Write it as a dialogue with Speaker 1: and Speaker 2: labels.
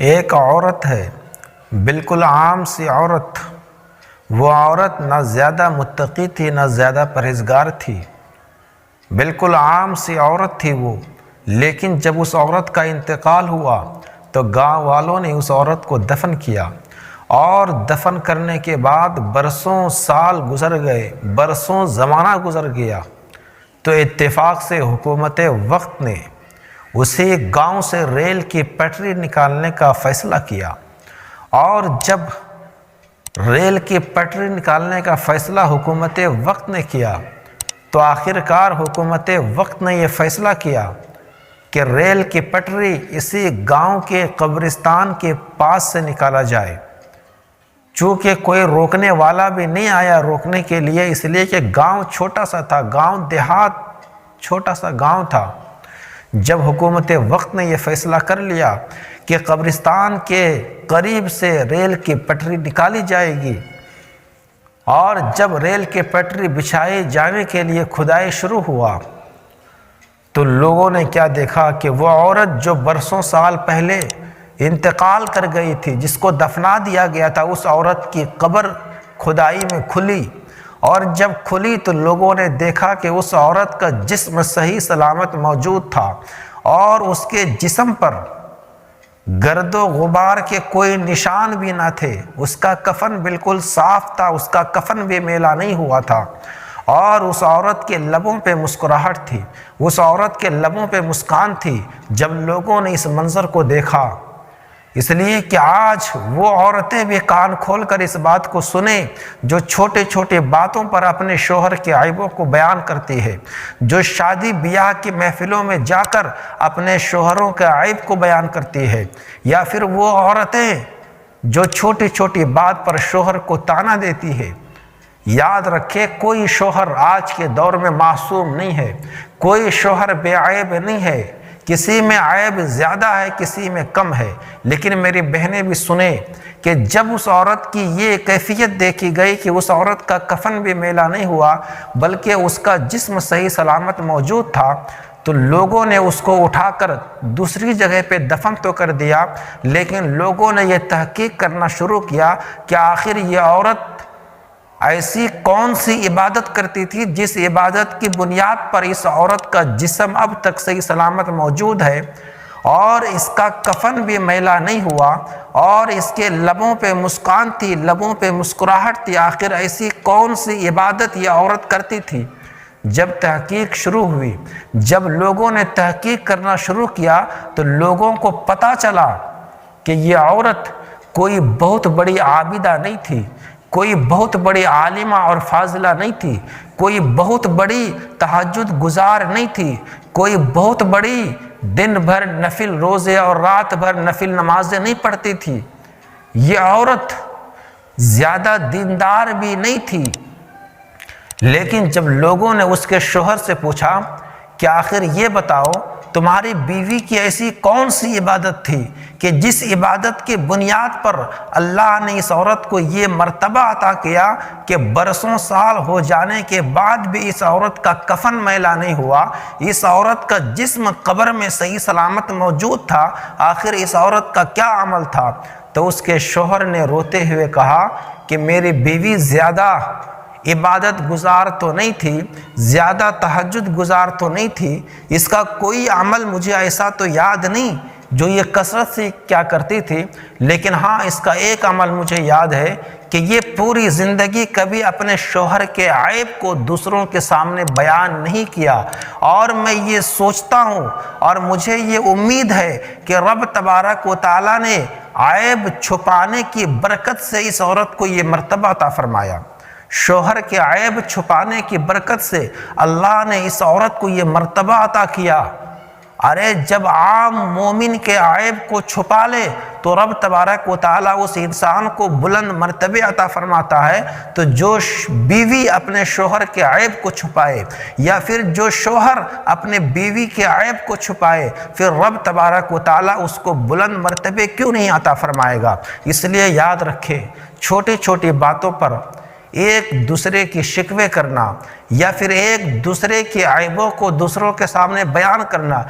Speaker 1: ایک عورت ہے، بالکل عام سی عورت۔ وہ عورت نہ زیادہ متقی تھی نہ زیادہ پرہیزگار تھی، بالکل عام سی عورت تھی وہ۔ لیکن جب اس عورت کا انتقال ہوا تو گاؤں والوں نے اس عورت کو دفن کیا، اور دفن کرنے کے بعد برسوں سال گزر گئے، برسوں زمانہ گزر گیا، تو اتفاق سے حکومت وقت نے اسی گاؤں سے ریل کی پٹری نکالنے کا فیصلہ کیا۔ اور جب ریل کی پٹری نکالنے کا فیصلہ حکومت وقت نے کیا تو آخرکار حکومت وقت نے یہ فیصلہ کیا کہ ریل کی پٹری اسی گاؤں کے قبرستان کے پاس سے نکالا جائے۔ چونکہ کوئی روکنے والا بھی نہیں آیا روکنے کے لیے، اس لیے کہ گاؤں چھوٹا سا تھا، گاؤں دیہات چھوٹا سا گاؤں تھا۔ جب حکومت وقت نے یہ فیصلہ کر لیا کہ قبرستان کے قریب سے ریل کی پٹری نکالی جائے گی، اور جب ریل کی پٹری بچھائے جانے کے لیے کھدائی شروع ہوا تو لوگوں نے کیا دیکھا کہ وہ عورت جو برسوں سال پہلے انتقال کر گئی تھی، جس کو دفنا دیا گیا تھا، اس عورت کی قبر کھدائی میں کھلی، اور جب کھلی تو لوگوں نے دیکھا کہ اس عورت کا جسم صحیح سلامت موجود تھا، اور اس کے جسم پر گرد و غبار کے کوئی نشان بھی نہ تھے۔ اس کا کفن بالکل صاف تھا، اس کا کفن بھی میلا نہیں ہوا تھا، اور اس عورت کے لبوں پہ مسکراہٹ تھی، اس عورت کے لبوں پہ مسکان تھی۔ جب لوگوں نے اس منظر کو دیکھا، اس لیے کہ آج وہ عورتیں بھی کان کھول کر اس بات کو سنیں جو چھوٹے چھوٹے باتوں پر اپنے شوہر کے عیبوں کو بیان کرتی ہے، جو شادی بیاہ کی محفلوں میں جا کر اپنے شوہروں کے عیب کو بیان کرتی ہے، یا پھر وہ عورتیں جو چھوٹی چھوٹی بات پر شوہر کو طعنہ دیتی ہے۔ یاد رکھے، کوئی شوہر آج کے دور میں معصوم نہیں ہے، کوئی شوہر بے عیب نہیں ہے، کسی میں عیب زیادہ ہے، کسی میں کم ہے۔ لیکن میری بہنیں بھی سنیں کہ جب اس عورت کی یہ کیفیت دیکھی گئی کہ اس عورت کا کفن بھی میلا نہیں ہوا بلکہ اس کا جسم صحیح سلامت موجود تھا، تو لوگوں نے اس کو اٹھا کر دوسری جگہ پہ دفن تو کر دیا، لیکن لوگوں نے یہ تحقیق کرنا شروع کیا کہ آخر یہ عورت ایسی کون سی عبادت کرتی تھی جس عبادت کی بنیاد پر اس عورت کا جسم اب تک صحیح سلامت موجود ہے، اور اس کا کفن بھی میلا نہیں ہوا، اور اس کے لبوں پہ مسکان تھی، لبوں پہ مسکراہٹ تھی۔ آخر ایسی کون سی عبادت یہ عورت کرتی تھی؟ جب تحقیق شروع ہوئی، جب لوگوں نے تحقیق کرنا شروع کیا تو لوگوں کو پتہ چلا کہ یہ عورت کوئی بہت بڑی عابدہ نہیں تھی، کوئی بہت بڑی عالمہ اور فاضلہ نہیں تھی، کوئی بہت بڑی تہجد گزار نہیں تھی، کوئی بہت بڑی دن بھر نفل روزے اور رات بھر نفل نمازیں نہیں پڑھتی تھی۔ یہ عورت زیادہ دیندار بھی نہیں تھی، لیکن جب لوگوں نے اس کے شوہر سے پوچھا کہ آخر یہ بتاؤ تمہاری بیوی کی ایسی کون سی عبادت تھی کہ جس عبادت کی بنیاد پر اللہ نے اس عورت کو یہ مرتبہ عطا کیا کہ برسوں سال ہو جانے کے بعد بھی اس عورت کا کفن میلا نہیں ہوا، اس عورت کا جسم قبر میں صحیح سلامت موجود تھا، آخر اس عورت کا کیا عمل تھا؟ تو اس کے شوہر نے روتے ہوئے کہا کہ میری بیوی زیادہ عبادت گزار تو نہیں تھی، زیادہ تہجد گزار تو نہیں تھی، اس کا کوئی عمل مجھے ایسا تو یاد نہیں جو یہ کثرت سے کیا کرتی تھی، لیکن ہاں اس کا ایک عمل مجھے یاد ہے کہ یہ پوری زندگی کبھی اپنے شوہر کے عیب کو دوسروں کے سامنے بیان نہیں کیا۔ اور میں یہ سوچتا ہوں اور مجھے یہ امید ہے کہ رب تبارک و تعالیٰ نے عیب چھپانے کی برکت سے اس عورت کو یہ مرتبہ عطا فرمایا، شوہر کے عیب چھپانے کی برکت سے اللہ نے اس عورت کو یہ مرتبہ عطا کیا۔ ارے جب عام مومن کے عیب کو چھپا لے تو رب تبارک و تعالیٰ اس انسان کو بلند مرتبے عطا فرماتا ہے، تو جو بیوی اپنے شوہر کے عیب کو چھپائے یا پھر جو شوہر اپنے بیوی کے عیب کو چھپائے، پھر رب تبارک و تعالیٰ اس کو بلند مرتبے کیوں نہیں عطا فرمائے گا؟ اس لیے یاد رکھے، چھوٹی چھوٹی باتوں پر ایک دوسرے کی شکوے کرنا یا پھر ایک دوسرے کے عیبوں کو دوسروں کے سامنے بیان کرنا